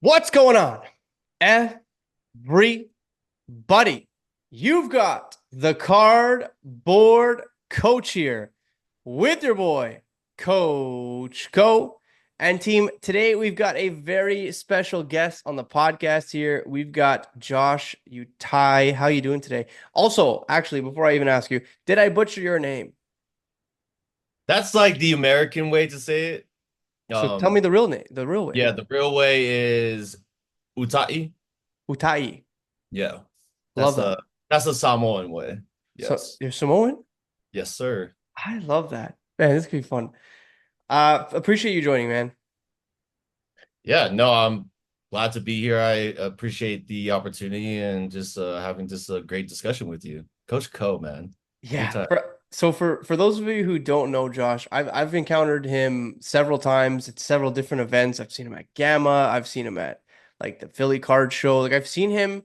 What's going on, everybody? You've got the cardboard coach here with your boy, Coach Co. And team, today we've got a very special guest on the podcast here. We've got Josh UTAI. How you doing today? Also, actually, before I even ask you, did I butcher your name? That's like the American way to say it. So tell me the real name, the real way. Yeah, the real way is Utai. UTAI. Yeah, Love that's that. a Samoan way. So Yes, you're Samoan? yes, sir. I love that. Man, this could be fun. Appreciate you joining, man. Yeah, no, I'm glad to be here. I appreciate the opportunity and just having just a great discussion with you, Coach Co. Man, Yeah. anytime. For those of you who don't know Josh, I've encountered him several times at several different events. I've seen him at Gamma. I've seen him at like the Philly Card Show. Like I've seen him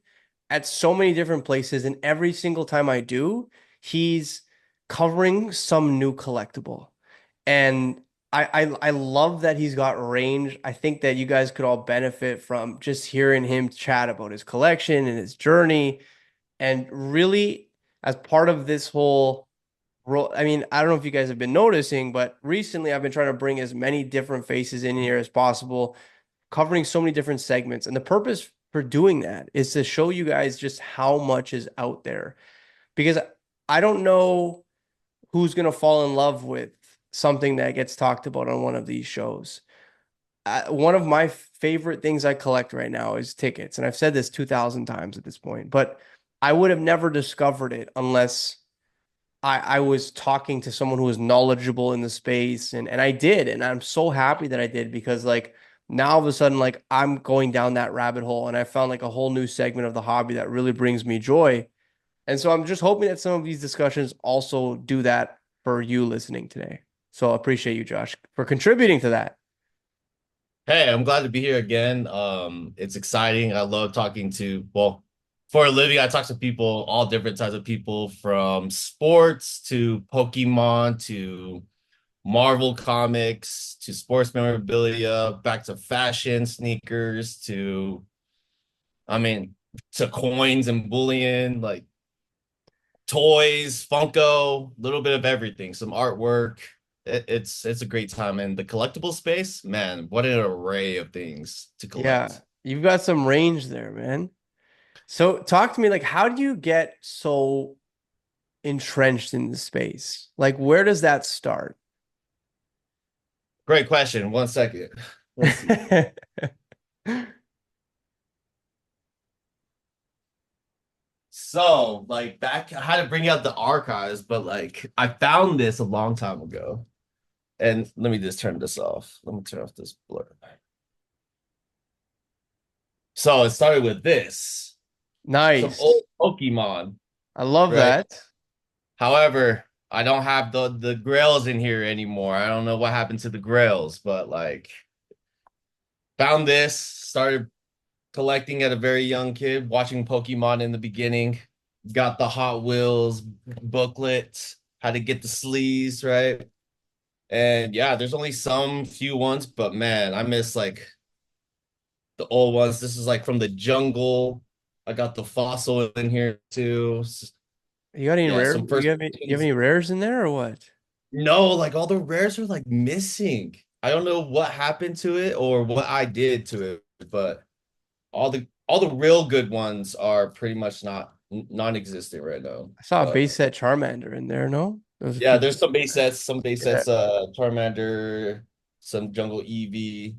at so many different places, and every single time I do, he's covering some new collectible. And I love that he's got range. I think that you guys could all benefit from just hearing him chat about his collection and his journey. And really, as part of this whole role, I mean, I don't know if you guys have been noticing, but recently I've been trying to bring as many different faces in here as possible, covering so many different segments. And the purpose for doing that is to show you guys just how much is out there. Because I don't know who's going to fall in love with something that gets talked about on one of these shows. One of my favorite things I collect right now is tickets. And I've said this 2,000 times at this point, but I would have never discovered it unless I was talking to someone who was knowledgeable in the space. And I did. And I'm so happy that I did because, like, now all of a sudden, like, I'm going down that rabbit hole and I found like a whole new segment of the hobby that really brings me joy. And so I'm just hoping that some of these discussions also do that for you listening today. So I appreciate you, Josh, for contributing to that. Hey, I'm glad to be here again. It's exciting. I love talking to, well, for a living, I talk to people, all different types of people, from sports to Pokemon to Marvel comics to sports memorabilia, back to fashion, sneakers to, I mean, to coins and bullion, like toys, Funko, a little bit of everything, some artwork. It's a great time. And the collectible space, man, what an array of things to Yeah, collect. you've got some range there, man. So talk to me, like, how do you get so entrenched in the space? Like, where does that start? Great question. One second. Let's see. So, like back, I had to bring out the archives, but like I found this a long time ago. And let me just turn this off. Let me turn off this blur. So it started with this, some Nice. old Pokemon, I love right? that. However, I don't have the grails in here anymore. I don't know what happened to the grails, but like found this, started collecting at a very young kid, watching Pokemon in the beginning, got the Hot Wheels booklet, how to get the sleeves, right? And yeah, there's only some few ones, but man, I miss like the old ones. This is like from the jungle. I got the fossil in here too. You got any Yeah, rare? some first. You have any rares in there or what? No, like all the rares are like missing. I don't know what happened to it or what I did to it, but all the real good ones are pretty much not non-existent right now. I saw a But base set Charmander in there, no? There was a yeah, few. there's some base Yeah. sets, Charmander, some Jungle Eevee.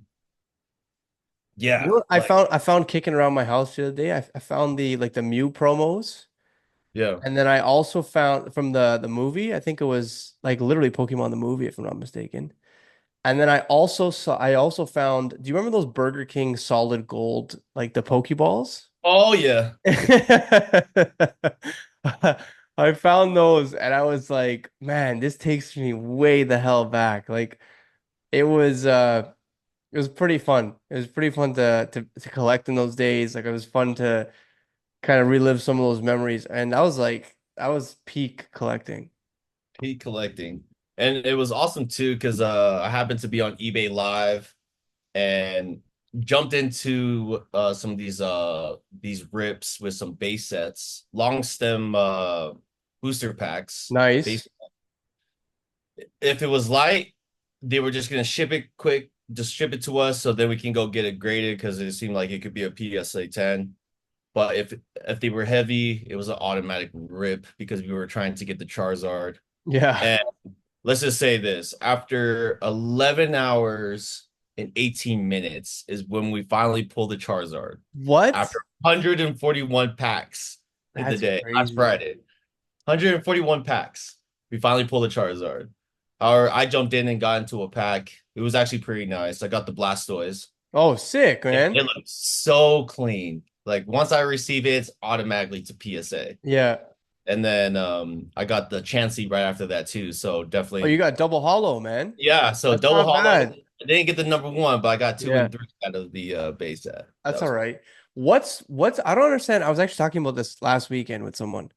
You know Yeah, what like I found kicking around my house the other day? I found the like the Mew promos. yeah. And then I also found from the movie, I think it was like literally Pokemon the movie, if I'm not mistaken. And then I also found, do you remember those Burger King solid gold, like the Pokeballs? Oh yeah. I found those and I was like, man, this takes me way the hell back. Like it was pretty fun. It was pretty fun to collect in those days. Like it was fun to kind of relive some of those memories. And that was peak collecting. Peak collecting. And it was awesome too, because I happened to be on eBay Live and jumped into some of these rips with some base sets, long stem booster packs. Base Nice. if it was light, they were just gonna ship it quick, just ship it to us so then we can go get it graded because it seemed like it could be a PSA 10. But if they were heavy, it was an automatic rip because we were trying to get the Charizard. Yeah. And let's just say this, after 11 hours and 18 minutes is when we finally pulled the Charizard. What? After 141 packs in the That's day, last crazy. Friday. 141 packs. We finally pulled the Charizard. I jumped in and got into a pack. It was actually pretty nice. I got the Blastoise. Oh, sick, It man. looked so clean. Like once I receive it, it's automatically to PSA. Yeah. And then I got the Chansey right after that too. So Oh, you definitely, got double hollow, man. yeah. So That's double not hollow. bad. I didn't get the number one, but I got two Yeah. and three out of the base set. That That's all was right. What's I don't understand. I was actually talking about this last weekend with someone.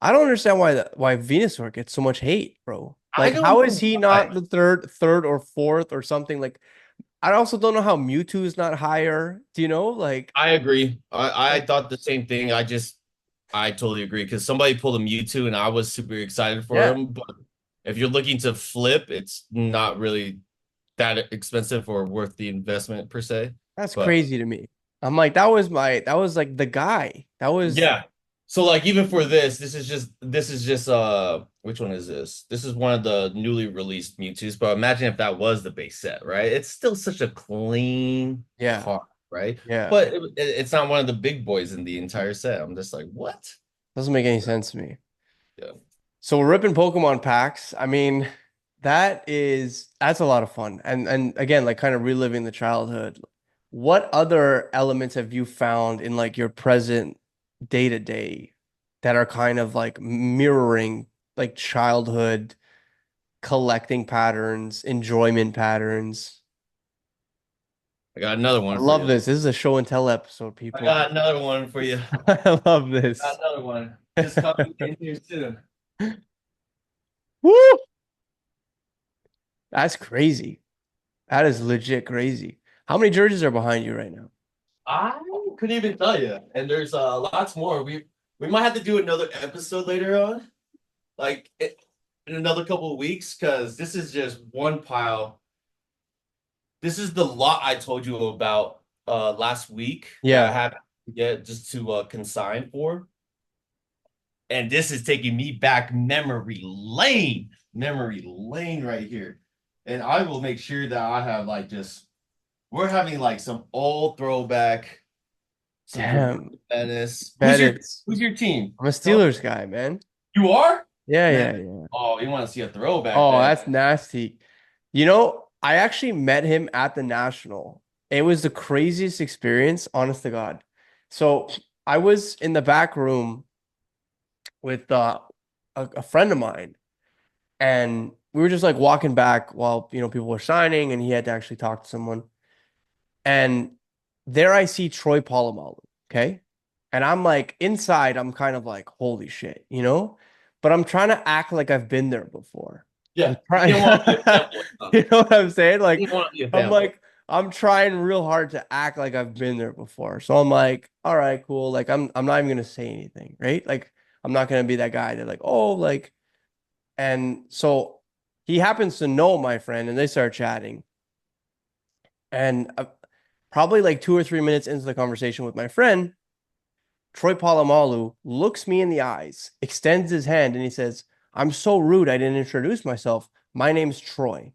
I don't understand why Venusaur gets so much hate, bro. I Like, don't how is know he why. not the third or fourth or something? Like, I also don't know how Mewtwo is not higher. Do you know? I agree. I Like, thought the same thing. I totally agree because somebody pulled a Mewtwo and I was super excited for yeah, him. But if you're looking to flip, it's not really that expensive or worth the investment per se. that's But crazy to me. I'm like, that was like the guy. That was yeah. So like even for this is just which one is this? This is one of the newly released Mewtwo's, but imagine if that was the base set, right? It's still such a clean yeah, card, right? yeah. But it's not one of the big boys in the entire set. I'm just like, what? Doesn't make any sense to me. Yeah. So we're ripping Pokemon packs. I mean, that's a lot of fun. And again, like kind of reliving the childhood. What other elements have you found in like your present day to day that are kind of like mirroring like childhood collecting patterns, enjoyment patterns? I got another I one for love you. this. This is a show and tell episode, I people. got another one for you. I love Got this. another one. Just coming in here soon. Woo! That's crazy. That is legit crazy. How many jerseys are behind you right now? I couldn't even tell you. And there's lots more. We might have to do another episode later on, like in another couple of weeks, because this is just one pile. This is the lot I told you about last week that I Yeah. had to get just to consign for. And this is taking me back memory lane right here. And I will make sure that I have like just we're having like some old throwback, some Damn. Venice. Bet it's Who's your team? I'm a Tell Steelers guy, man. you are? Yeah, Man, yeah, yeah. oh, you want to see a throwback Oh, then? that's nasty. You know, I actually met him at the National. It was the craziest experience, honest to God. So I was in the back room with a friend of mine, and we were just like walking back while people were signing, and he had to actually talk to someone. And there I see Troy Polamalu. Okay. And I'm like, inside, I'm kind of like, holy shit, you know? But I'm trying to act like I've been there before. I'm Yeah, you trying, didn't want to be a fanboy, huh? you know what I'm saying? You Like, didn't want to be a I'm fanboy. like, I'm trying real hard to act like I've been there before. So I'm like, all right, cool. Like, I'm not even gonna say anything, right? Like, I'm not gonna be that guy that like, oh, like, and so he happens to know my friend, and they start chatting. And probably like 2 or 3 minutes into the conversation with my friend, Troy Polamalu looks me in the eyes, extends his hand, and he says, I'm so rude, I didn't introduce myself. My name's Troy.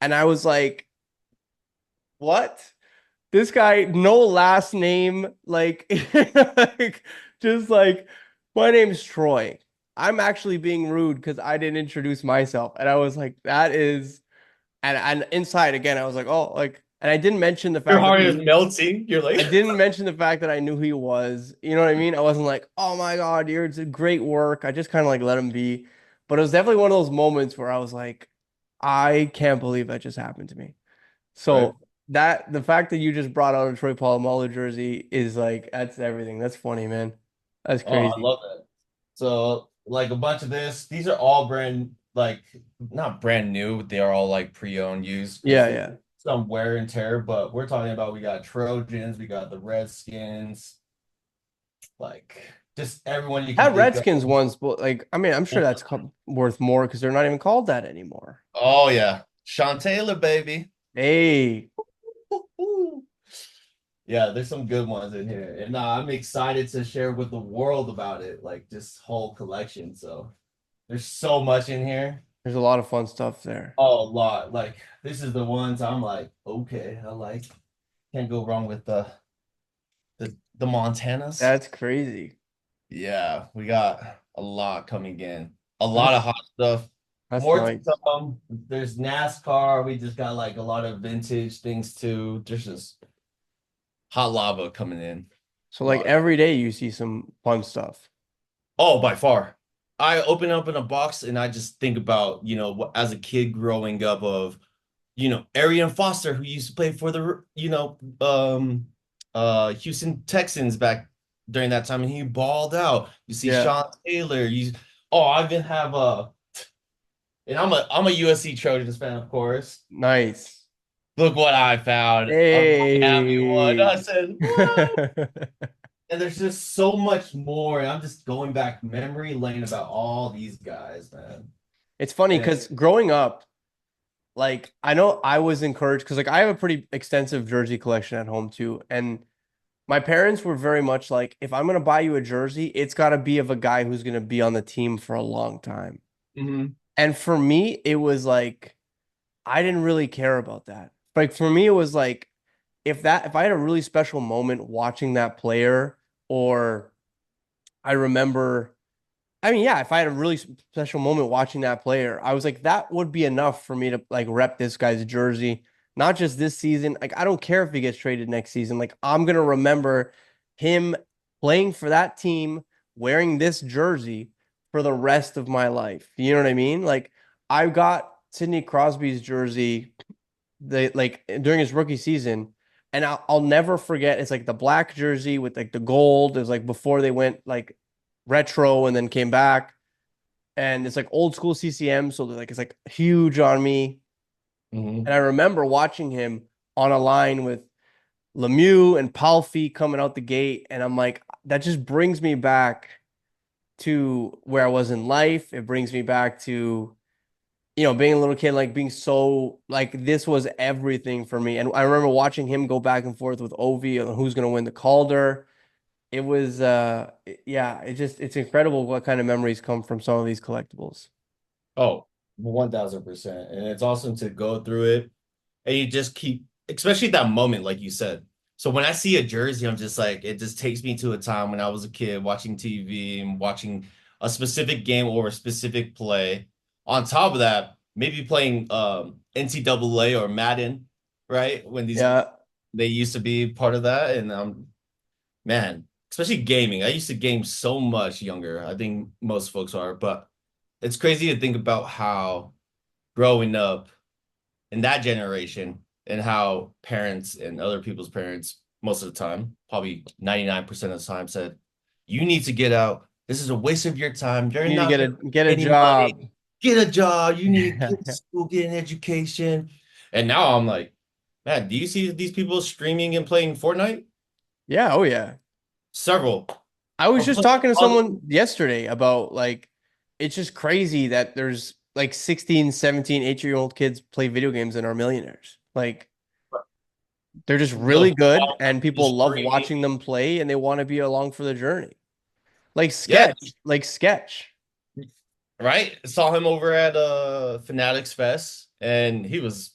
And I was like, what? This guy, no last name, like, like just like, my name's Troy. I'm actually being rude because I didn't introduce myself. And I was like, that is, and inside again, I was like, oh, like, and I didn't mention the Your fact that heart is melting. You're I like, didn't mention the fact that I knew who he was. You know what I mean? I wasn't like, oh my God, you're it's great work. I just kind of like let him be. But it was definitely one of those moments where I was like, I can't believe that just happened to me. right? So that the fact that you just brought out a Troy Polamalu jersey is like that's everything. That's funny, man. That's Oh, I crazy. love that. So, like a bunch of this, these are all brand, like not brand new, but they are all like pre-owned used Yeah, pieces. yeah. some wear and tear, but we're talking about we got Trojans, we got the Redskins, like just everyone you can That think of. Redskins one's like, I mean, I'm sure that's worth more because they're not even called that anymore. Oh yeah, Sean Taylor, baby. Hey, Yeah, there's some good ones in here, and I'm excited to share with the world about it, like this whole collection. So there's so much in here. there's a lot of fun stuff there. Oh, a lot. Like this is the ones I'm like, okay, I like. Can't go wrong with the Montanas. That's crazy. Yeah, we got a lot coming in. A lot of That's hot stuff. that's More to nice. come. There's NASCAR. We just got like a lot of vintage things too. There's just hot lava coming in. So A like lot of every day you see some fun stuff. Oh, by far. I open up in a box and I just think about, as a kid growing up of, Arian Foster, who used to play for the, Houston Texans back during that time, and he balled out. You see Yeah, Sean Taylor. I even have and I'm a USC Trojans fan, of course. nice. Look what I found. A Miami one. Hey. I said, what? And there's just so much more. And I'm just going back memory lane about all these guys, man. It's funny And because growing up, like I know I was encouraged because like I have a pretty extensive jersey collection at home too. And my parents were very much like, if I'm gonna buy you a jersey, it's gotta be of a guy who's gonna be on the team for a long time. Mhm. And for me, it was like I didn't really care about that. Like for me, it was like if I had a really special moment watching that player, or I remember, I mean, yeah, if I had a really special moment watching that player, I was like, that would be enough for me to like rep this guy's jersey, not just this season. Like, I don't care if he gets traded next season. Like, I'm gonna remember him playing for that team, wearing this jersey for the rest of my life. You know what I mean? Like, I got Sidney Crosby's jersey like during his rookie season, and I'll never forget. It's like the black jersey with like the gold. It was like before they went like retro and then came back, and it's like old school CCM. So like it's like huge on me. Mhm. And I remember watching him on a line with Lemieux and Palfi coming out the gate, and I'm like, that just brings me back to where I was in life. It brings me back to being a little kid, like being so like this was everything for me. And I remember watching him go back and forth with Ovi on who's going to win the Calder. It was yeah, it's incredible what kind of memories come from some of these collectibles. Oh, 1000%. And it's awesome to go through it and you just keep, especially that moment, like you said. So when I see a jersey, I'm just like, it just takes me to a time when I was a kid watching TV and watching a specific game or a specific play. On top of that, maybe playing NCAA or Madden, right? When Yeah. they used to be part of that. And man, especially gaming. I used to game so much younger. I think most folks are, but it's crazy to think about how growing up in that generation and how parents and other people's parents, most of the time, probably 99% of the time, said, you need to get out. This is a waste of your time. You're You need to not get going a to get a make any money. job. Get a job. You need to Yeah. get to school, get an education. And now I'm like, man, do you see these people streaming and playing Fortnite? Yeah, oh yeah. Several I was are just playing talking to other. someone yesterday about like it's just crazy that there's like 16, 17, 8-year-old kids play video games and are millionaires. Like they're just The really good fun, and the people love streaming. watching them play and they want to be along for the journey. Yeah, Like Sketch. right. Saw him over at Fanatics Fest, and he was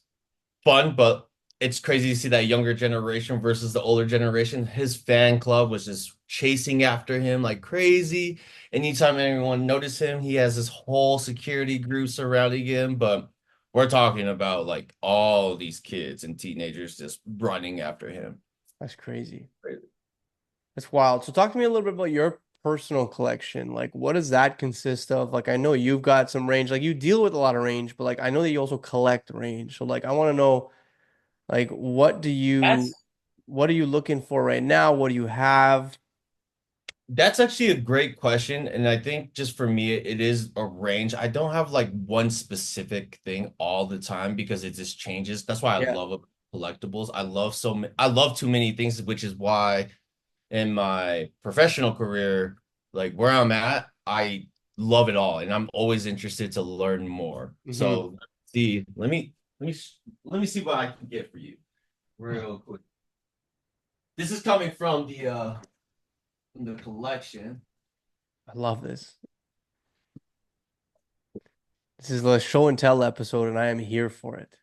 fun, but it's crazy to see that younger generation versus the older generation. His fan club was just chasing after him like crazy. Anytime anyone noticed him, he has this whole security group surrounding him. But we're talking about like all these kids and teenagers just running after him. That's crazy. That's wild. So talk to me a little bit about your personal collection. Like what does that consist of? Like I know you've got some range. Like you deal with a lot of range, but like I know that you also collect range. So like I want to know like That's what are you looking for right now? What do you have? That's actually a great question. And I think just for me, it is a range. I don't have like one specific thing all the time because it just changes. That's why I Yeah. love it. collectibles. I love too many things, which is why in my professional career, like where I'm at, I love it all, and I'm always interested to learn more. Hmm. So, see, let me see what I can get for you real quick. This is coming from the collection. I love this. This is the show and tell episode, and I am here for it.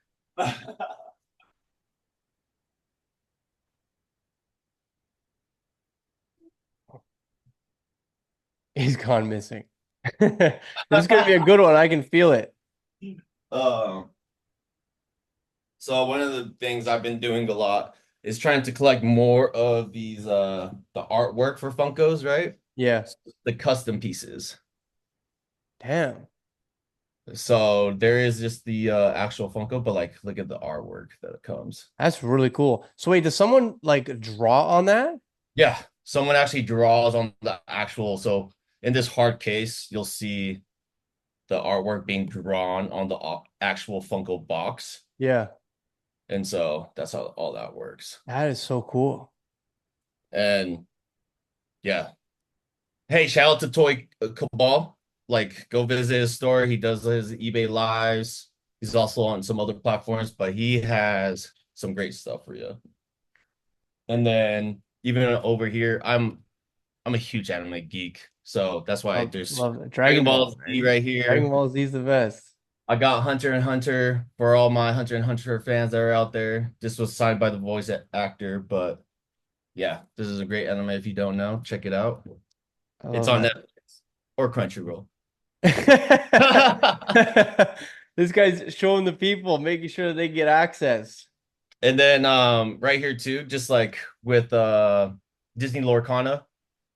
He's gone missing. This is gonna be a good one. I can feel it. Um, so one of the things I've been doing a lot is trying to collect more of these the artwork for Funkos, right? Yeah. The custom pieces. Damn. So there is just the actual Funko, but like look at the artwork that comes. That's really cool. So wait, does someone like draw on that? Yeah, someone actually draws on the actual. So in this hard case, you'll see the artwork being drawn on the actual Funko box. Yeah. And so that's how all that works. That is so cool. And yeah. Hey, shout out to Toy Cabal. Like, go visit his store. He does his eBay lives. He's also on some other platforms, but he has some great stuff for you. And then even over here, I'm a huge anime geek. So that's why there's Love it. Dragon Dragon Ball Ball, Z right? right Dragon here. Ball Z is the best. I got Hunter and Hunter for all my Hunter and Hunter fans that are out there. This was signed by the voice actor, but yeah, this is a great anime. If you don't know, check it out. I It's love on that. Netflix or Crunchyroll. This guy's showing the people, making sure they get access. And then right here too, just like with Disney Lorcana,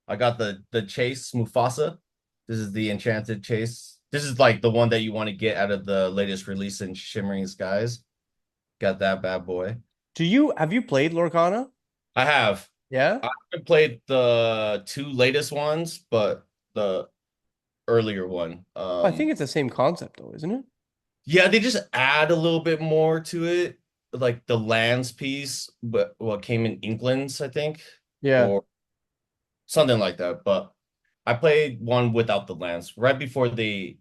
I got the Chase Mufasa. This is the Enchanted Chase. This is like the one that you want to get out of the latest release in Shimmering Skies. Got that bad boy. Have you played Lorcana? I have. Yeah? I haven't played the two latest ones, but the earlier one. I think it's the same concept though, isn't it? Yeah, they just add a little bit more to it, like the lands piece, but what came in Inklands, I think, Yeah. or something like that. But I played one without the lands right before they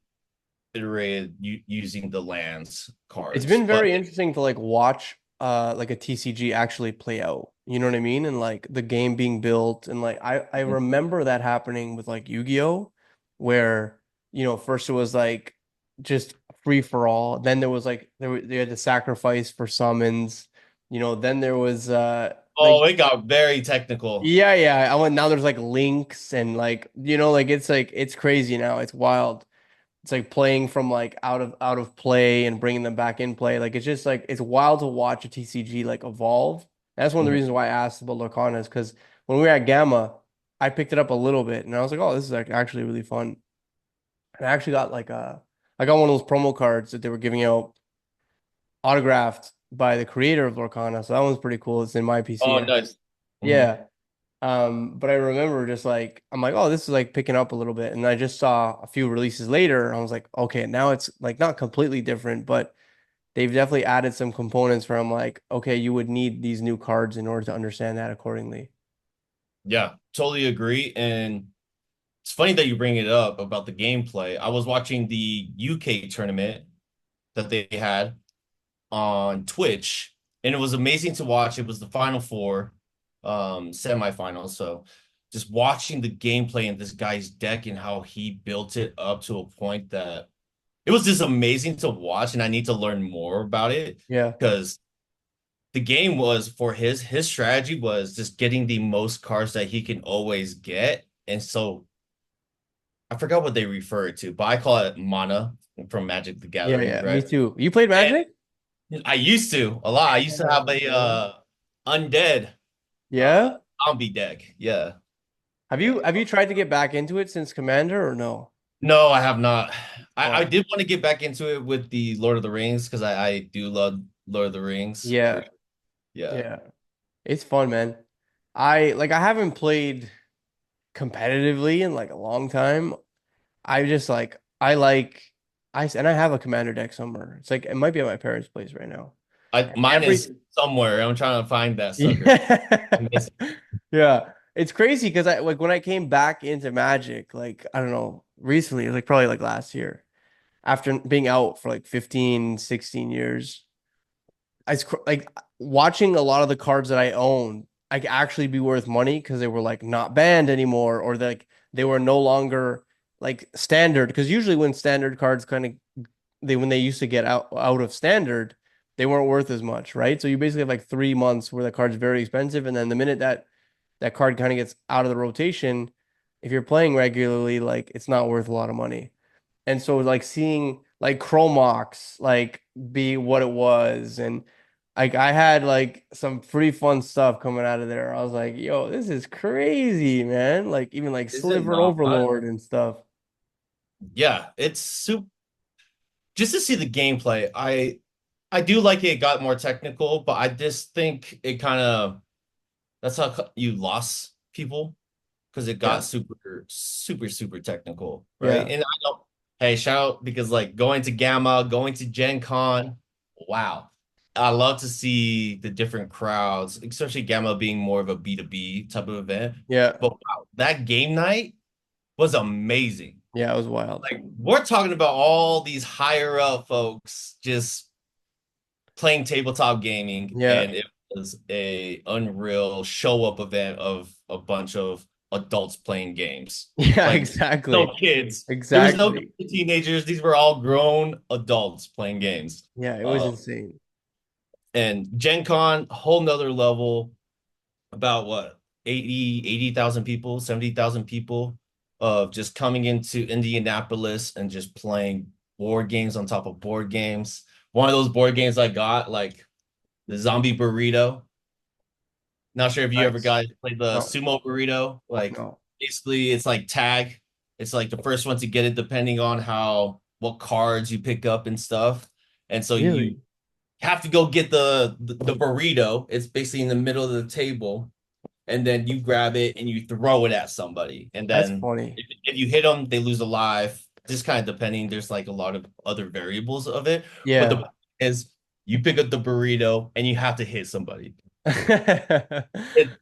iterated using the lands It's cards. been But very interesting to like watch like a TCG actually play out. You know what I mean? And like the game being built and like I remember that happening with like Yu-Gi-Oh! Where, first it was like just free for all. Then there was like they had to sacrifice for summons. Then there was oh, it got very technical. yeah, yeah. I went now there's like links and like it's crazy now. It's wild. It's like playing from like out of play and bringing them back in play. Like it's just like it's wild to watch a TCG like evolve. That's one of the Mhm. reasons why I asked about Lorcana is because when we were at Gamma, I picked it up a little bit and I was like, oh, this is like actually really fun. And I actually got I got one of those promo cards that they were giving out autographed by the creator of Lorcana. So that one's pretty cool. It's in my Oh, PCN. nice. Mhm. Yeah. But I remember just like I'm like, oh, this is like picking up a little bit. And I just saw a few releases later. I was like, okay, now it's like not completely different, but they've definitely added some components where I'm like, okay, you would need these new cards in order to understand that accordingly. Yeah, totally agree. And it's funny that you bring it up about the gameplay. I was watching the UK tournament that they had on Twitch, and it was amazing to watch. It was the Final Four, semifinals. So just watching the gameplay in this guy's deck and how he built it up to a point that it was just amazing to watch, and I need to learn more about it Yeah. because the game was for his strategy was just getting the most cards that he can always get. And so I forgot what they refer it to, but I call it mana from Magic the Yeah, Gathering, yeah. Me right? too. You played And Magic? I used to a lot. I used to have a Okay. undead uh Yeah. zombie deck. Yeah. Have Yeah. you have you tried to get back into it since Commander or no? No, I have not. I Oh, did want to get back into it with the Lord of the Rings because I do love Lord of the Rings for yeah. yeah. Yeah. It's fun, man. I haven't played competitively in like a long time. I just like I like I and I have a commander deck somewhere. It's like it might be at my parents' place right now. Mine Every is somewhere. I'm trying to find that sucker. yeah. I'm missing. Yeah. It's crazy because I like when I came back into Magic, like I don't know, recently, like probably like last year, after being out for like 15, 16 years, like watching a lot of the cards that I own, I could actually be worth money because they were like not banned anymore, or like they were no longer like standard. Because usually when standard cards kind of when they used to get out of standard, they weren't worth as much, right? So you basically have like 3 months where the card's very expensive, and then the minute that card kind of gets out of the rotation, if you're playing regularly, like it's not worth a lot of money. And so like seeing like Chromox like be what it was, and like I had like some pretty fun stuff coming out of there. I was like, yo, this is crazy, man. Like even like Is it Sliver not? Overlord and stuff. Yeah, it's super. Just to see the gameplay, I do like it got more technical, but I just think it kind of that's how you lost people because it got Yeah. super technical, right? Yeah. And I don't, hey, shout out because like going to Gamma, going to Gen Con, wow. I love to see the different crowds, especially Gamma being more of a B2B type of event. Yeah. But wow, that game night was amazing. Yeah, it was wild. Like we're talking about all these higher up folks just playing tabletop gaming, Yeah. and it was a unreal show up event of a bunch of adults playing games. Yeah, Like exactly. no kids. There was no Exactly. teenagers. These were all grown adults playing games. Yeah, it was Uh, insane. and Gen Con, whole nother level, about what, 80,000 people, 70,000 people of just coming into Indianapolis and just playing board games on top of board games. One of those board games I got, like the zombie burrito. Not sure if you ever Nice. guys played the No, sumo burrito. Like no. basically it's like tag. It's like the first one to get it depending on how what cards you pick up and stuff. And so you Really? have to go get the burrito. It's basically in the middle of the table. And then you grab it and you throw it at somebody. And That's then funny. if you hit them, they lose a life. Just kind of depending. There's like a lot of other variables of it. But the Yeah. point is you pick up the burrito and you have to hit somebody.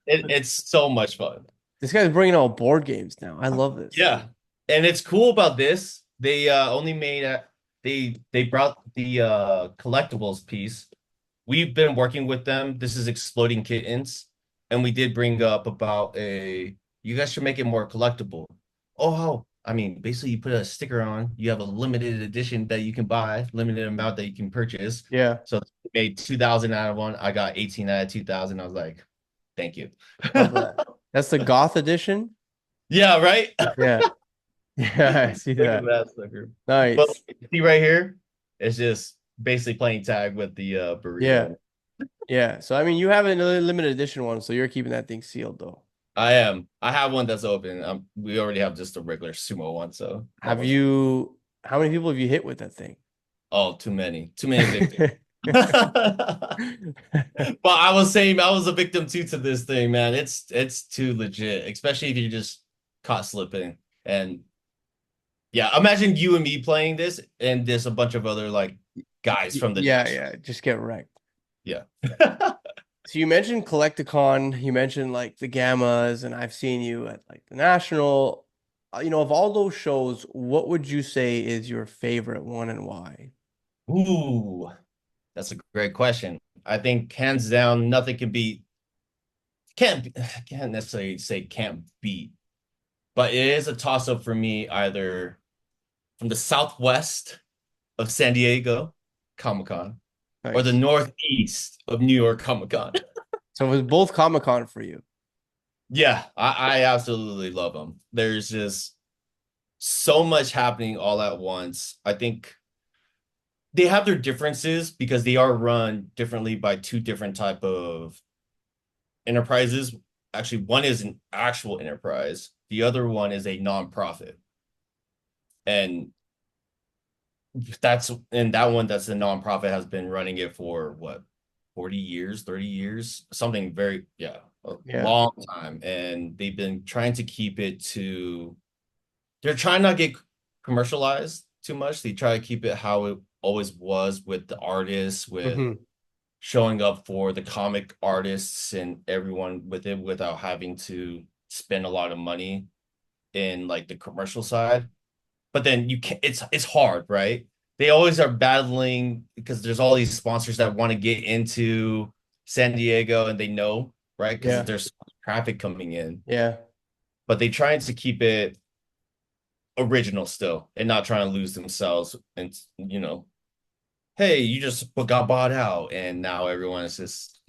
It's so much fun. This guy's bringing out board games now. I love this. Yeah. And it's cool about this. They only made they brought the collectibles piece. We've been working with them. This is Exploding Kittens. And we did bring up about a you guys should make it more collectible. Oh, I mean, basically you put a sticker on, you have a limited edition that you can buy, limited amount that you can purchase. Yeah, So they made 2,000 out of one. I got 18 out of 2,000. I was like, thank you. love that. That's the Goth edition. Yeah, right. Yeah, yeah, I see Look at that. that sucker. But Nice. see right here, it's just basically playing tag with the Yeah, burrito. yeah. So I mean, you have a limited edition one, so you're keeping that thing sealed though. I am. I have one that's open. We already have just a regular sumo one, so Have almost. you? How many people have you hit with that thing? Oh, too many victims. But I was saying I was a victim too to this thing, man. It's too legit, especially if you're just caught slipping. And yeah, imagine you and me playing this, and there's a bunch of other like guys from the Yeah, nation. yeah. Just get wrecked. Yeah. So you mentioned Collecticon, you mentioned like the Gammas, and I've seen you at like the National. Of all those shows, what would you say is your favorite one and why? Ooh, that's a great question. I think hands down, nothing can beat. Can't necessarily say can't beat, but it is a toss up for me either from the southwest of San Diego Comic Con or the Nice. northeast of New York Comic Con. So it was both Comic-Con for you. Yeah, I absolutely love them. There's just so much happening all at once. I think they have their differences because they are run differently by two different type of enterprises. Actually, one is an actual enterprise. The other one is a nonprofit. And that one that's a nonprofit has been running it for what, 40 years, 30 years, something very, yeah, a Yeah. long time. And they've been trying to keep it to, they're trying not to get commercialized too much. They try to keep it how it always was with the artists, with Hmm. showing up for the comic artists and everyone with it without having to spend a lot of money in like the commercial side. But then you can't, it's hard, right? They always are battling because there's all these sponsors that want to get into San Diego and they know, right? Because Yeah. there's so much traffic coming in, Yeah. but they trying to keep it original still and not trying to lose themselves. And hey, you just got bought out, and now everyone is just.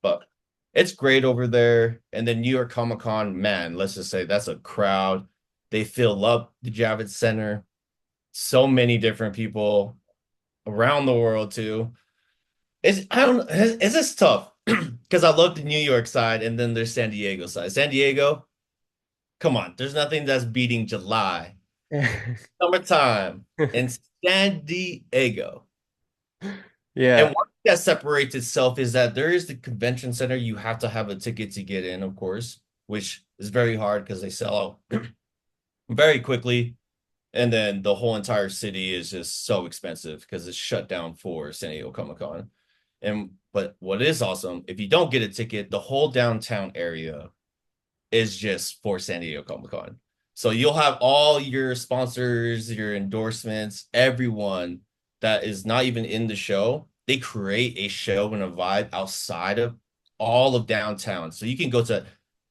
But it's great over there. And then New York Comic Con, man, let's just say that's a crowd. They fill up the Javits Center. So many different people around the world too. It's I don't is this tough? Because I love the New York side and then there's San Diego side. San Diego, come on, there's nothing that's beating July, summertime in San Diego. And Yeah. one thing that separates itself is that there is the convention center. You have to have a ticket to get in, of course, which is very hard because they sell out very quickly. And then the whole entire city is just so expensive because it's shut down for San Diego Comic Con. And but what is awesome, if you don't get a ticket, the whole downtown area is just for San Diego Comic Con. So you'll have all your sponsors, your endorsements, everyone that is not even in the show. They create a show and a vibe outside of all of downtown. So you can go to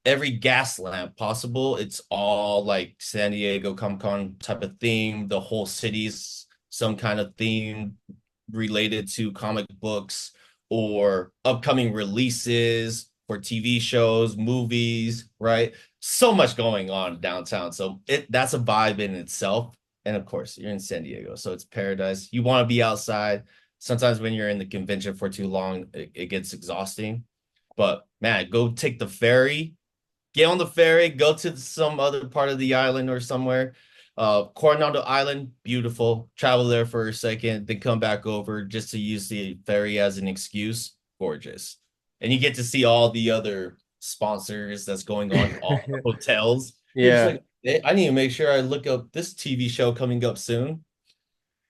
every gas lamp possible. It's all like San Diego Comic Con type of theme. The whole city's some kind of theme related to comic books or upcoming releases for TV shows, movies, right? So much going on downtown. So that's a vibe in itself. And of course, you're in San Diego, so it's paradise. You want to be outside. Sometimes when you're in the convention for too long, it gets exhausting. But man, go take the ferry, get on the ferry, go to some other part of the island or somewhere. Coronado Island, beautiful. Travel there for a second, then come back over just to use the ferry as an excuse. Gorgeous. And you get to see all the other sponsors that's going on, all the hotels. You're just Yeah. like, hey, I need to make sure I look up this TV show coming up soon.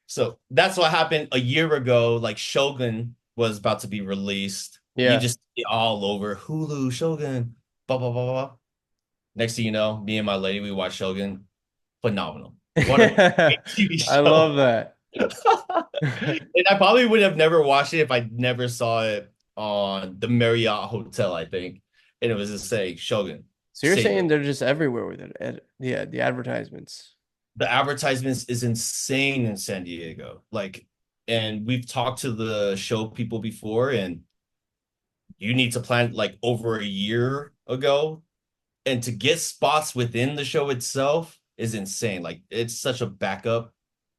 So that's what happened a year ago. Like Shogun was about to be released. You Yeah. just see all over Hulu, Shogun, blah, blah, blah, blah. Next thing you know, me and my lady, we watched Shogun. Phenomenal. What a great TV I show. love that. And I probably would have never watched it if I never saw it on the Marriott Hotel, I think. And it was just saying Shogun, So you're save saying it. they're just everywhere with it. Yeah, the advertisements. The advertisements is insane in San Diego. Like, and we've talked to the show people before, and you need to plan like over a year ago. And to get spots within the show itself is insane. Like, it's such a backup.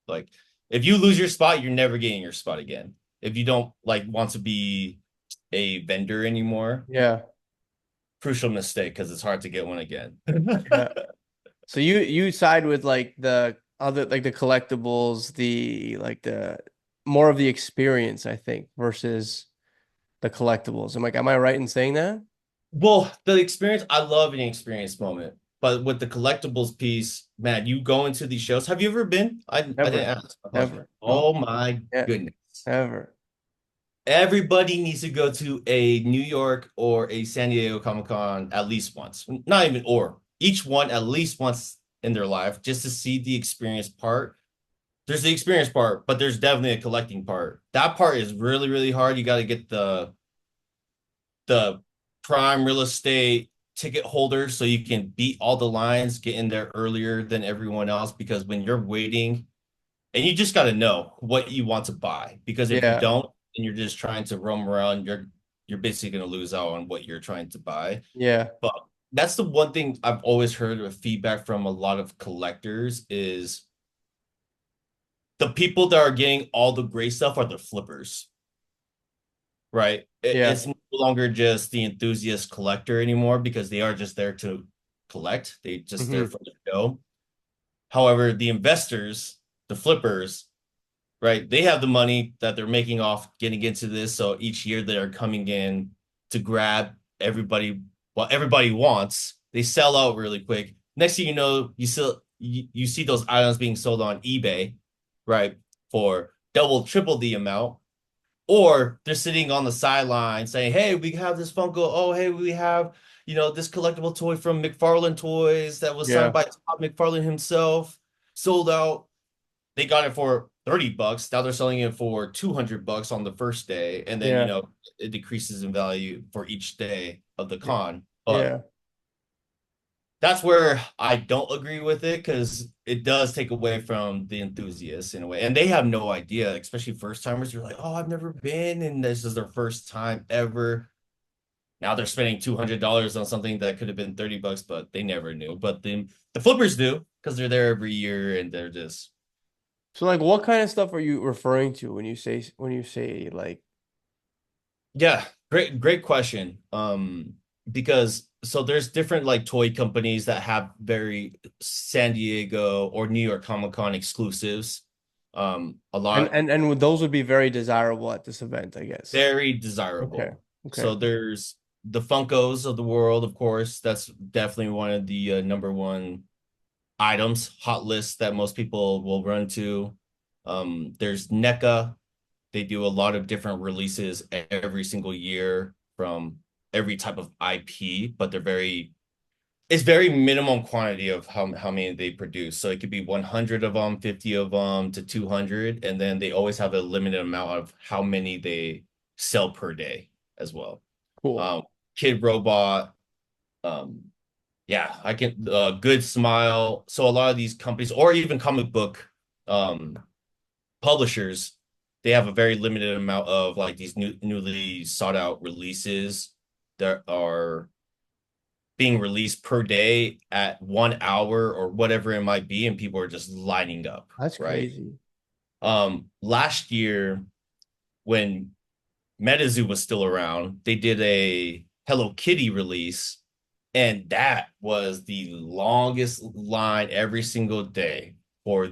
Like, if you lose your spot, you're never getting your spot again. If you don't like want to be a vendor anymore, Yeah. crucial mistake because it's hard to get one again. Yeah. So you side with like the other like the collectibles, the like the more of the experience, I think, versus the collectibles. Am I right in saying that? Well, the experience, I love an experience moment. But with the collectibles piece, man, you go into these shows. Have you ever been? I didn't Never. ask. I apologize. Never. No. Oh my Yeah. goodness. Ever. Everybody needs to go to a New York or a San Diego Comic Con at least once. Not even or each one at least once in their life just to see the experience part. There's the experience part, but there's definitely a collecting part. That part is really, really hard. You got to get the prime real estate ticket holder so you can beat all the lines, get in there earlier than everyone else because when you're waiting, and you just got to know what you want to buy because if you Yeah. don't and you're just trying to roam around, you're basically going to lose out on what you're trying to buy. Yeah. But that's the one thing I've always heard of feedback from a lot of collectors is the people that are getting all the great stuff are the flippers, right? Yeah. It's no longer just the enthusiast collector anymore because they are just there to collect. They just there Hmm. for the show. However, the investors, the flippers, right? They have the money that they're making off getting into this. So each year they're coming in to grab everybody what everybody wants. They sell out really quick. Next thing you know, you see those items being sold on eBay, right? For double, triple the amount. Or they're sitting on the sideline saying, "Hey, we have this Funko. Oh, hey, we have, this collectible toy from McFarlane Toys that was signed Yeah. by Todd McFarlane himself, sold out. They got it for $30. Now they're selling it for $200 on the first day, and then, Yeah. it decreases in value for each day of the con. But Yeah. that's where I don't agree with it because it does take away from the enthusiasts in a way. And they have no idea, especially first timers. You're like, oh, I've never been, and this is their first time ever. Now they're spending $200 on something that could have been $30, but they never knew. But the flippers do because they're there every year and they're just So like what kind of stuff are you referring to when you say like yeah, great question. Because so there's different like toy companies that have very San Diego or New York Comic Con exclusives. A lot those would be very desirable at this event, I guess. very Okay. desirable. Okay. So there's the Funkos of the world, of course. That's definitely one of the number one items, hot lists that most people will run to. There's NECA. They do a lot of different releases every single year from every type of IP, but it's very minimum quantity of how many they produce. So it could be 100 of them, 50 of them to 200, and then they always have a limited amount of how many they sell per day as well. Cool. Um, Kid Robot, um, yeah, I can Good Smile. So a lot of these companies, or even comic book um publishers, they have a very limited amount of like these newly sought out releases that are being released per day at 1 hour or whatever it might be, and people are just lining up, That's right? crazy. Last year when MetaZoo was still around, they did a Hello Kitty release, and that was the longest line every single day for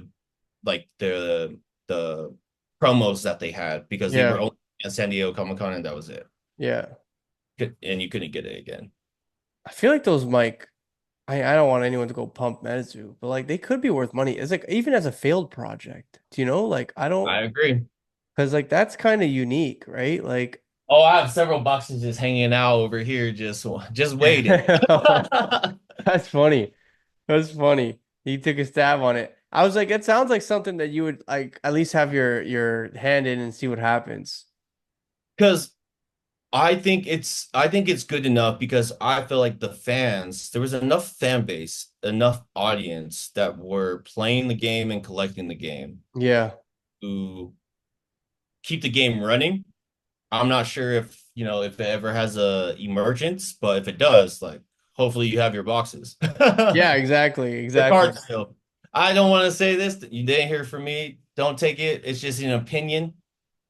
like the promos that they had because they were Yeah. only at San Diego Comic Con and that was it. Yeah. And you couldn't get it again. I feel like those mic I don't want anyone to go pump Metazu, but like they could be worth money. It's like even as a failed project. Do you know? Like I don't I agree. because like that's kind of unique, right? Like Oh, I have several boxes just hanging out over here, just waiting. that's funny. That's funny. He took a stab on it. I was like, it sounds like something that you would like at least have your hand in and see what happens. Because I think it's good enough because I feel like the fans, there was enough fan base, enough audience that were playing the game and collecting the game Yeah. to keep the game running. I'm not sure if it ever has a emergence, but if it does, like hopefully you have your boxes. Yeah, The exactly. Exactly. cards still. I don't want to say this. You didn't hear from me. Don't take it. It's just an opinion.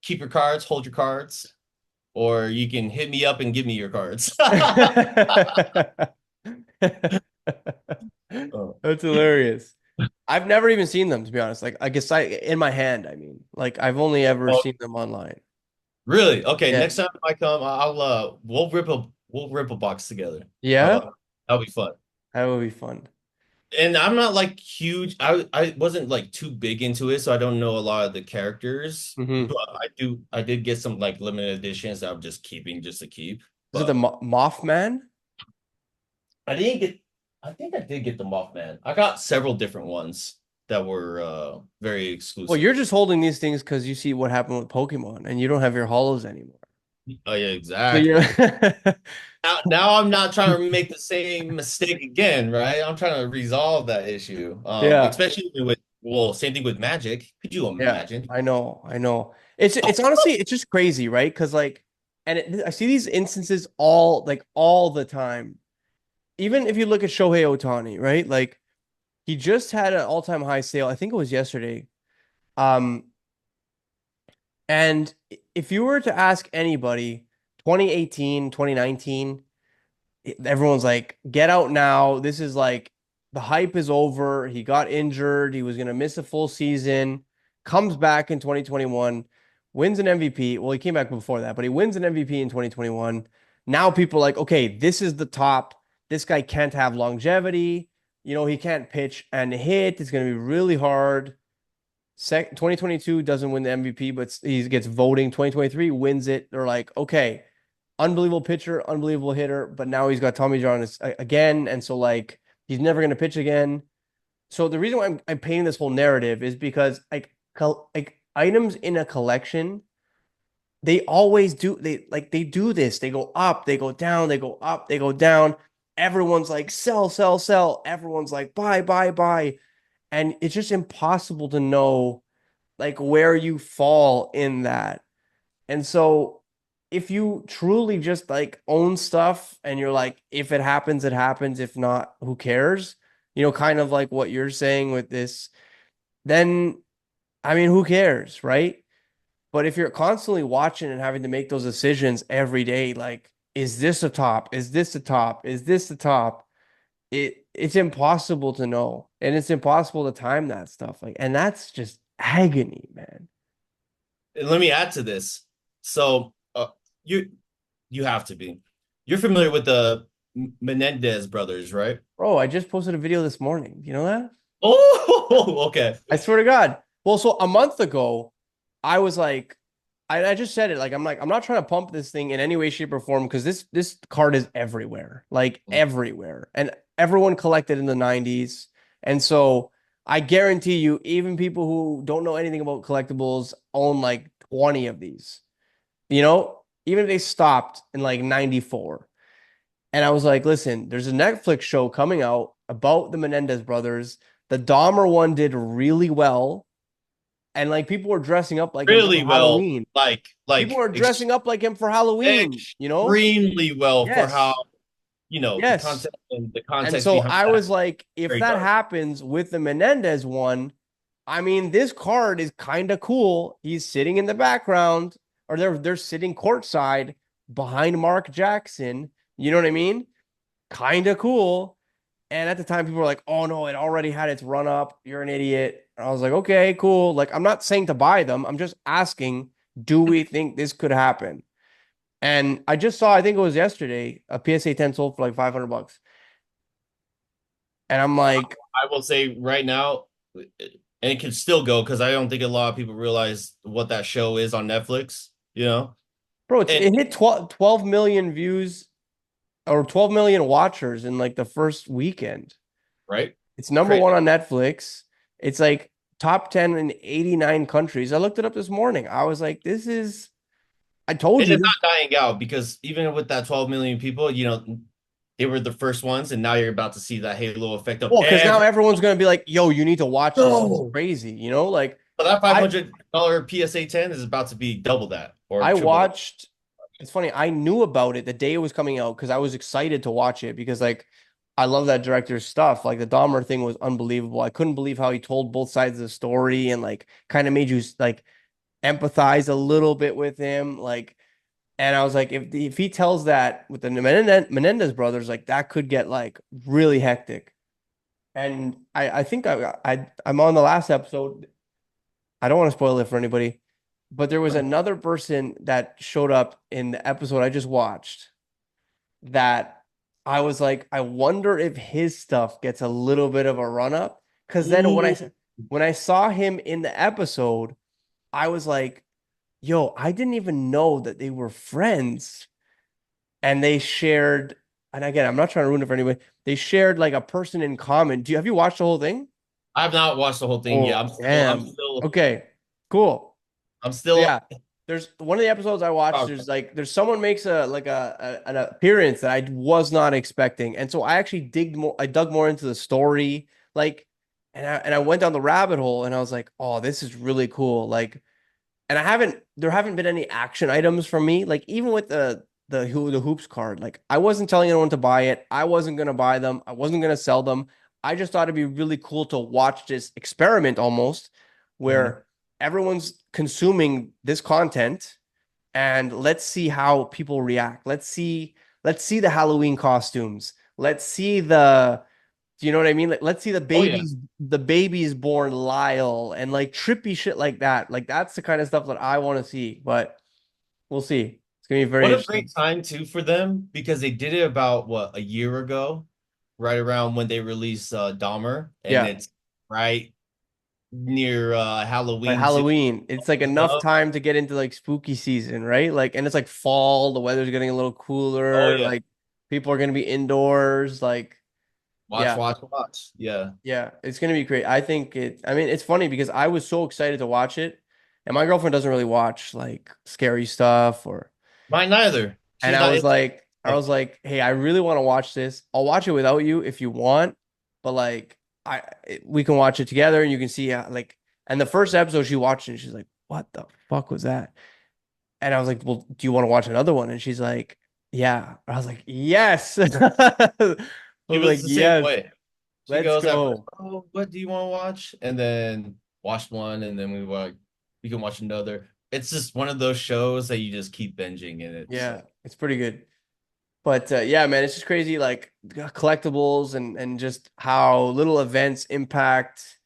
Keep your cards, hold your cards, or you can hit me up and give me your cards. Oh. That's hilarious. I've never even seen them, to be honest. Like, I guess in my hand, I mean, like, I've only ever Oh, seen them online. really? Okay, Yeah. next time I come, I'll we'll rip a box together. How Yeah. about that? That'll be fun. That would be fun. And I'm not like huge. I wasn't like too big into it, so I don't know a lot of the characters. Hmm. But I did get some like limited editions that I'm just keeping just to keep. Is it the But Mothman? I didn't get. I think I did get the Mothman. I got several different ones that were very Well, you're exclusive. just holding these things because you see what happened with Pokemon and you don't have your holos anymore. Oh yeah, So you're exactly. Now I'm not trying to make the same mistake again, right? I'm trying to resolve that issue. yeah. Especially with well, same thing with Magic. Could you Yeah, imagine? I know, I know. It's honestly it's just crazy, right? Because like, I see these instances all the time. Even if you look at Shohei Ohtani, right? Like he just had an all-time high sale. I think it was yesterday. Um, and if you were to ask anybody, 2018, 2019, everyone's like, get out now. This is like the hype is over. He got injured. He was going to miss a full season. Comes back in 2021, wins an MVP. Well, he came back before that, but he wins an MVP in 2021. Now people are like, okay, this is the top. This guy can't have longevity. You know, he can't pitch and hit. It's going to be really hard. Sec 2022 doesn't win the MVP, but he gets voting. 2023 wins it. They're like, okay, unbelievable pitcher, unbelievable hitter, but now he's got Tommy John again, and so like he's never going to pitch again. So the reason why I'm painting this whole narrative is because like items in a collection, they always do they do this. They go up, they go down, they go up, they go down. Everyone's like sell, sell, sell. Everyone's like buy, buy, buy. And it's just impossible to know like where you fall in that. And so if you truly just like own stuff and you're like, if it happens, it happens. If not, who cares? Kind of like what you're saying with this, then I mean, who cares, right? But if you're constantly watching and having to make those decisions every day, like, is this a top? Is this a top? Is this the top? It's impossible to know. And it's impossible to time that stuff. Like, and that's just agony, man. And let me add to this. So you you have to be. You're familiar with the Menendez brothers, right? Bro, I just posted a video this morning. You know that? Oh, okay. I swear to God. Well, so a month ago, I was like, I just said it. Like, I'm not trying to pump this thing in any way, shape, or form because this card is everywhere, like everywhere. And everyone collected in the 90s. And so I guarantee you, even people who don't know anything about collectibles own like 20 of these. Even if they stopped in like 94. And I was like, listen, there's a Netflix show coming out about the Menendez brothers. The Dahmer one did really well. And like people were dressing up like him Really for well, Halloween. People like were dressing up like him for Halloween. extremely well for how, Yes. the Yes. concept and the And context so behind I that was like, if very that dark. happens with the Menendez one, I mean, this card is kind of cool. He's sitting in the background, or they're sitting courtside behind Mark Jackson. You know what I mean? Kind of cool. And at the time, people were like, oh no, it already had its run up. You're an idiot. And I was like, okay, cool. Like, I'm not saying to buy them. I'm just asking, do we think this could happen? And I just saw, I think it was yesterday, a PSA 10 sold for like $500. And I'm like, I will say right now, and it can still go because I don't think a lot of people realize what that show is on Netflix, bro, and it hit 12 million views or 12 million watchers in like the first weekend. right, It's number crazy. one on Netflix. It's like top 10 in 89 countries. I looked it up this morning. I was like, I told And you it's this. not dying out because even with that 12 million people, they were the first ones, and now you're about to see that halo effect of Well, because now every. everyone's gonna be like, "Yo, you need to watch this. This is No. crazy." Like But that I $500 PSA 10 is about to be double that or I triple that, watched. It's funny. I knew about it the day it was coming out because I was excited to watch it because like I love that director's stuff. Like the Dahmer thing was unbelievable. I couldn't believe how he told both sides of the story and like kind of made you like empathize a little bit with him. Like, and I was like, if he tells that with the Menendez brothers, like that could get like really hectic. And I think I'm on the last episode. I don't want to spoil it for anybody, but there was another person that showed up in the episode I just watched that I was like, I wonder if his stuff gets a little bit of a run up. Because then ooh, when I saw him in the episode, I was like, yo, I didn't even know that they were friends. And they shared, and again, I'm not trying to ruin it for anybody. They shared like a person in common. Have you watched the whole thing? I've not watched the whole thing yet. Oh, damn. Okay, cool. I'm So still yeah, there's one of the episodes I watched. oh, There's someone makes an appearance that I was not expecting, and so I actually digged more. I dug more into the story, like, and I went down the rabbit hole, and I was like, oh, this is really cool. Like, and there haven't been any action items from me. Like, even with the hoops card, like, I wasn't telling anyone to buy it. I wasn't gonna buy them. I wasn't gonna sell them. I just thought it'd be really cool to watch this experiment almost, mhm. where everyone's consuming this content and let's see how people react. Let's see the Halloween costumes. Let's see do you know what I mean? Like let's see Oh yeah. the babies born Lyle and like trippy shit like that. Like that's the kind of stuff that I want to see, but we'll see. It's gonna be very What a interesting. great time too for them because they did it about what, a year ago, right around when they released Dahmer, and Yeah. it's right near Like Halloween to Halloween, it's like enough stuff. time to get into like spooky season, right? Like, and it's like fall, the weather's getting a little Oh cooler, yeah. like people are gonna be indoors, like Watch, yeah, watch, watch. Yeah. yeah, it's gonna be great. I think I mean, it's funny because I was so excited to watch it, and my girlfriend doesn't really watch like scary stuff or Mine neither. and She's not in I was like, hey, I really want to watch this. I'll watch it without you if you want, but like, we can watch it together and you can see how, like. And the first episode she watched it, and she's like, "What the fuck was that?" And I was like, "Well, do you want to watch another one?" And she's like, "Yeah." I was like, "Yes." I She was was like, the same "Yes, way. She let's goes at first, go." oh, what do you want to watch? And then watched one, and then we can watch another. It's just one of those shows that you just keep binging, and it's Yeah, like, it's pretty good. But yeah, man, it's just crazy, like collectibles and just how little events impact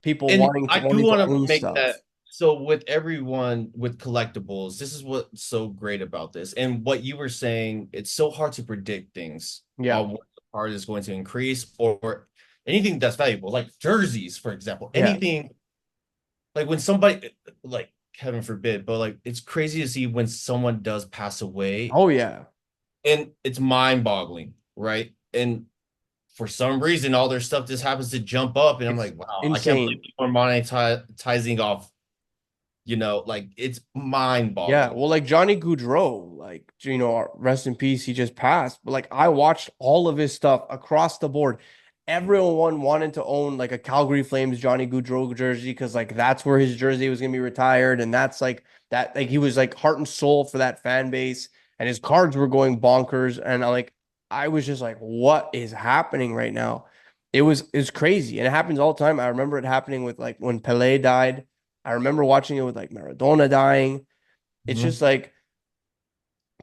people and I do wanting to want to own make that. stuff. So with everyone with collectibles, this is what's so great about this. And what you were saying, it's so hard to predict things Yeah, on what the card is going to increase or anything that's valuable, like jerseys, for example. yeah. Anything like when somebody like heaven forbid, but like it's crazy to see when someone does pass away Oh yeah, and it's mind-boggling, right? And for some reason, all their stuff just happens to jump up, and I'm it's like, wow, I can't believe insane. people are monetizing off, like it's Yeah, mind-boggling. well, like Johnny Goudreau, like rest in peace, he just passed. But like I watched all of his stuff across the board. Everyone wanted to own like a Calgary Flames Johnny Goudreau jersey because like that's where his jersey was gonna be retired, and that's like that like he was like heart and soul for that fan base, and his cards were going bonkers. And I was just like, what is happening right now? It was crazy, and it happens all the time. I remember it happening with like when Pele died. I remember watching it with like Maradona dying. It's Mhm. just like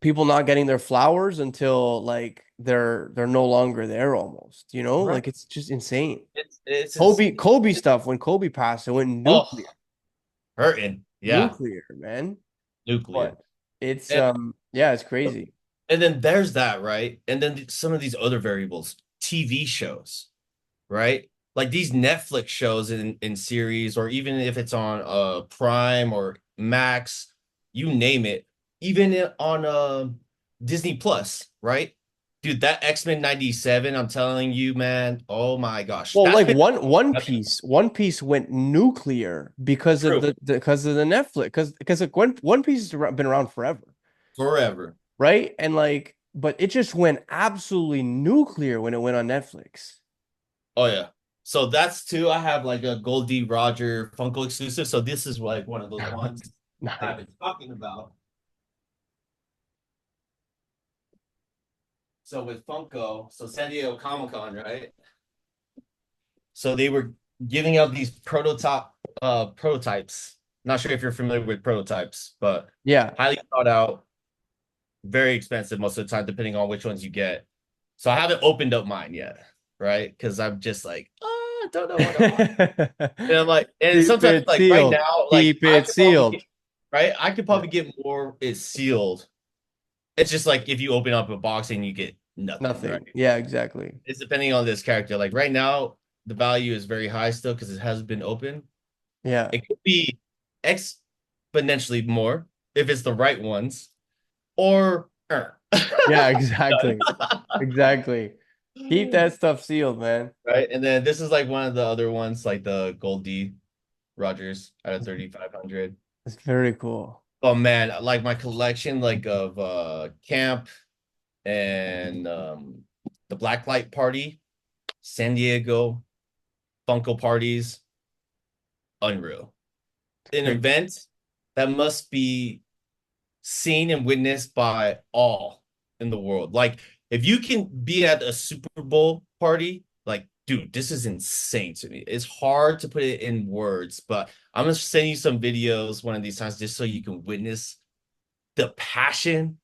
people not getting their flowers until like they're no longer there almost, Right. Like it's just insane. It's Kobe stuff when Kobe passed, it went oh, nuclear. hurting. Yeah, Nuclear, man. nuclear. But it's And yeah, it's crazy. and then there's that, right? And then some of these other variables, TV shows, right? Like these Netflix shows in series, or even if it's on Prime or Max, you name it, even on Disney Plus, right? Dude, that X-Men 97, I'm telling you, man, oh my gosh. Well, That's like been One Piece went nuclear because of true the Netflix because like One Piece has been around forever, forever. right? And like, but it just went absolutely nuclear when it went on Netflix. Oh yeah. So that's two. I have like a Goldie Roger Funko exclusive. So this is like one of those ones I've Nice. been talking about. So with Funko, so San Diego Comic Con, right? So they were giving out these prototypes. Not sure if you're familiar with prototypes, but Yeah. highly thought out, very expensive most of the time, depending on which ones you get. So I haven't opened up mine yet, right? Because I'm just like, oh, I don't know what I want. And I'm like, and Keep sometimes it like right sealed. now, like Keep I it could probably get, sealed. right, I could Yeah. probably get more. It's sealed. It's just like if you open up a box and you get nothing, right? Nothing. Yeah, exactly. It's depending on this character. Like right now, the value is very high still because it has been open. Yeah. It could be exponentially more if it's the right ones, or Yeah, exactly. Exactly. Keep that stuff sealed, man. right. And then this is like one of the other ones, like the Goldie Rogers out of 3,500. It's very cool. Oh man, like my collection like of camp and the Blacklight Party, San Diego, Funko parties, unreal. An Great. event that must be seen and witnessed by all in the world. Like if you can be at a Super Bowl party, like dude, this is insane to me. It's hard to put it in words, but I'm gonna send you some videos one of these times just so you can witness the passion,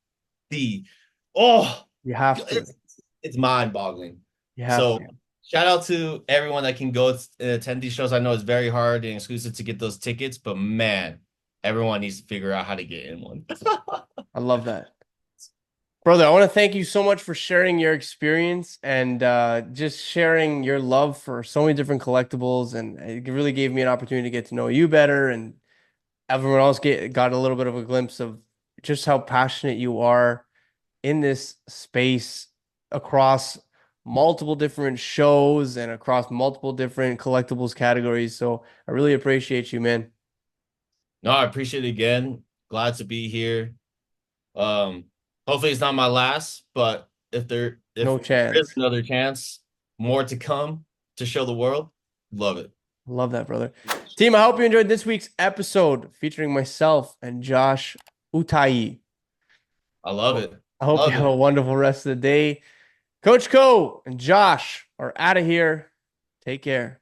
the oh, You have to. it's mind-boggling. You have So to. shout out to everyone that can go and attend these shows. I know it's very hard and exclusive to get those tickets, but man, everyone needs to figure out how to get in one. I love that. Brother, I want to thank you so much for sharing your experience and just sharing your love for so many different collectibles. And it really gave me an opportunity to get to know you better. And everyone else got a little bit of a glimpse of just how passionate you are in this space across multiple different shows and across multiple different collectibles categories. So I really appreciate you, man. No, I appreciate it again. Glad to be here. Um, Hopefully it's not my last, but if No there is chance. another chance, more to come to show the world, love it. Love that, brother. Team, I hope you enjoyed this week's episode featuring myself and Josh UTAI. I love it. I hope you Love have it. a wonderful rest of the day. Coach Co and Josh are out of here. Take care.